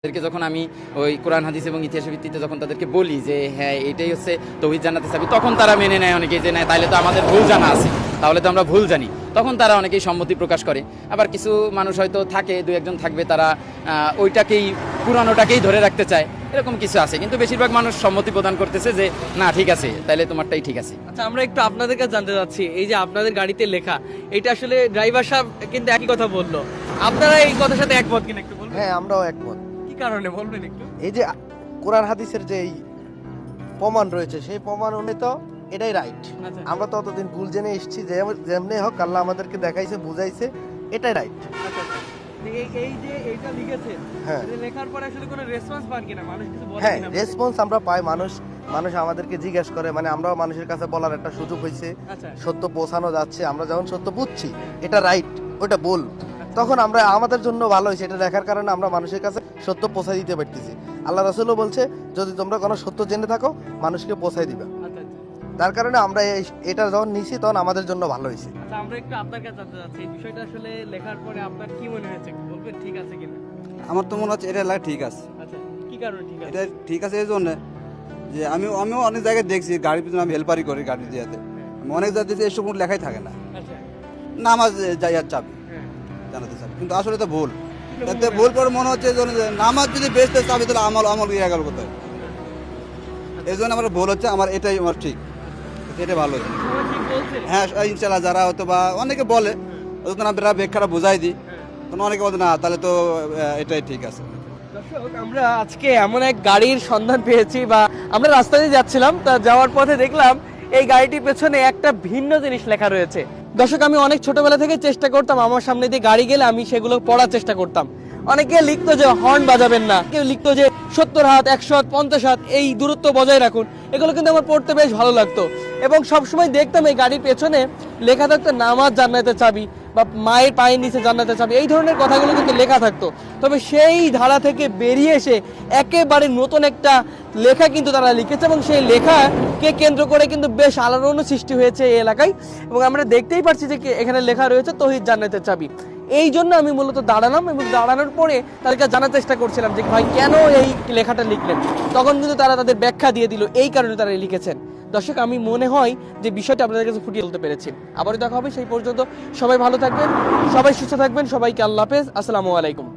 তাদেরকে যখন আমি ওই কোরআন হাদিস এবং ইতিহাসের ভিত্তিতে যখন তাদেরকে বলি যে হ্যাঁ এটাই হচ্ছে তৌহিদ জান্নাতের চাবি, তখন তারা মেনে নেয় অনেকেই যে নেয় তাহলে তো আমাদের ভুল জানা আছে, তাহলে তো আমরা ভুল জানি, তখন তারা অনেকেই সম্মতি প্রকাশ করে। আবার কিছু মানুষ হয়তো থাকে, দু একজন থাকবে তারা ওইটাকেই পুরানোটাকেই ধরে রাখতে চায়, এরকম কিছু আছে। কিন্তু বেশিরভাগ মানুষ সম্মতি প্রদান করতেছে যে না ঠিক আছে, তাহলে তোমারটাই ঠিক আছে। আচ্ছা, আমরা একটু আপনাদের কাছে জানতে চাচ্ছি, এই যে আপনাদের গাড়িতে লেখা, এটা আসলে ড্রাইভার সাহেব কিন্তু একই কথা বললো, আপনারা এই কথার সাথে একমত কিনা একটু বলবেন? হ্যাঁ, আমরাও একমত। কি কারণে বলবেন একটু? এই যে কোরআন হাদিসের যে এই প্রমাণ রয়েছে, সেই প্রমাণ অনুযায়ী তো এটাই রাইট। আচ্ছা। আমরা তো অতদিন ভুল জেনে এসেছি, যে যেমনি হোক আল্লাহ আমাদেরকে দেখাইছে, বুঝাইছে, এটাই রাইট। আচ্ছা, আচ্ছা। এই যে এইটা লিখেছে, হ্যাঁ। এটা লেখার পরে আসলে কোনো রেসপন্স পান কিনা, মানুষ কিছু বলে হ্যাঁ, কিনা? রেসপন্স আমরা পাই। মানুষ আমাদেরকে জিজ্ঞেস করে, মানে আমরাও মানুষের কাছে বলার একটা সুযোগ হয়েছে, আচ্ছা। সত্য পৌঁছানো যাচ্ছে। আমরা যখন সত্য বুঝছি এটা রাইট, ওটা ভুল, তখন আমরা আমাদের জন্য ভালো হয়েছে। এটা দেখার কারণে আমরা মানুষের কাছে সত্য পৌঁছাই দিতে পারতেছি। আল্লাহ রাসূলও বলছে, যদি তোমরা কোনো সত্য জেনে থাকো মানুষকে পৌঁছাই দিবা। আচ্ছা, আচ্ছা। তার কারণে আমরা এটা যখন নিছি তখন আমাদের জন্য ভালো হয়েছে। আচ্ছা, আমরা একটু আপনার কাছে জানতে চাচ্ছি, এই বিষয়টা আসলে লেখার পরে আপনার কি মনে হয়েছে, একটু বলবেন ঠিক আছে কিনা? আমার তো মনে হচ্ছে এটা লেখা ঠিক আছে। আচ্ছা, কি কারণে ঠিক আছে? এটা ঠিক আছে এই জন্য যে আমিও অনেক জায়গায় দেখছি, গাড়ির পিছনে আমি হেল্পারি করি, গাড়ি দিয়াতে আমি অনেক জায়গায় দেখছি এসব কোনো লেখাই থাকে না, আচ্ছা। নামাজ যাইয়ার চাবি, হ্যাঁ। জানাতে চাবি, কিন্তু আসলে তো ভুল। তাতে ভুল পরে মনে হচ্ছে যে নামাজ যদি বেচতে চাবি তাহলে আমল ইয়ে গেল কোথায়, এই জন্য আমার ভুল হচ্ছে, আমার এটাই আমার ঠিক, এটা ভালো হচ্ছে। সবাই ঠিক বলছে? হ্যাঁ, ইনশাল্লাহ যারা হয়তো বা অনেকে বলে, যখন আমরা ব্যাখ্যাটা বুঝাই দিই তখন অনেকে বলে না তাহলে তো এটাই ঠিক আছে। দর্শক, আমরা আজকে এমন এক গাড়ির সন্ধান পেয়েছি, বা আমরা রাস্তা দিয়ে যাচ্ছিলাম, তা যাওয়ার পথে দেখলাম এই গাড়িটির পেছনে একটা ভিন্ন জিনিস লেখা রয়েছে। দর্শক, আমি অনেক ছোটবেলা থেকে চেষ্টা করতাম, আমার সামনে দিয়ে গাড়ি গেলে আমি সেগুলো পড়ার চেষ্টা করতাম। অনেকে লিখতো যে হর্ন বাজাবেন না, কেউ লিখতো যে 70 হাত 100 হাত 50 হাত এই দূরত্ব বজায় রাখুন, এগুলো কিন্তু আমার পড়তে বেশ ভালো লাগতো। এবং সবসময় দেখতাম এই গাড়ির পেছনে লেখা থাকতো নামাজ জান্নাতের চাবি, বা মায়ের পায়ের নিচে জান্নাতের চাবি, এই ধরনের কথাগুলো কিন্তু লেখা থাকতো। তবে সেই ধারা থেকে বেরিয়ে এসে একেবারে নতুন একটা লেখা কিন্তু তারা লিখেছে, এবং সেই লেখাকে কেন্দ্র করে কিন্তু বেশ আলোড়নও সৃষ্টি হয়েছে এই এলাকায়। এবং আমরা দেখতেই পাচ্ছি যে এখানে লেখা রয়েছে তৌহিদ জান্নাতের চাবি। এই জন্য আমি মূলত দাঁড়ালাম, এবং দাঁড়ানোর পরে তাদেরকে জানার চেষ্টা করছিলাম যে ভাই কেন এই লেখাটা লিখলেন। তখন কিন্তু তারা তাদের ব্যাখ্যা দিয়ে দিল এই কারণে তারা লিখেছেন। দর্শক, আমি মনে হয় যে বিষয়টা আপনাদের কাছে ফুটিয়ে তুলতে পেরেছি। আবারও দেখা হবে, সেই পর্যন্ত সবাই ভালো থাকবেন, সবাই সুস্থ থাকবেন, সবাইকে আল্লাহ হাফেজ, আসসালামু আলাইকুম।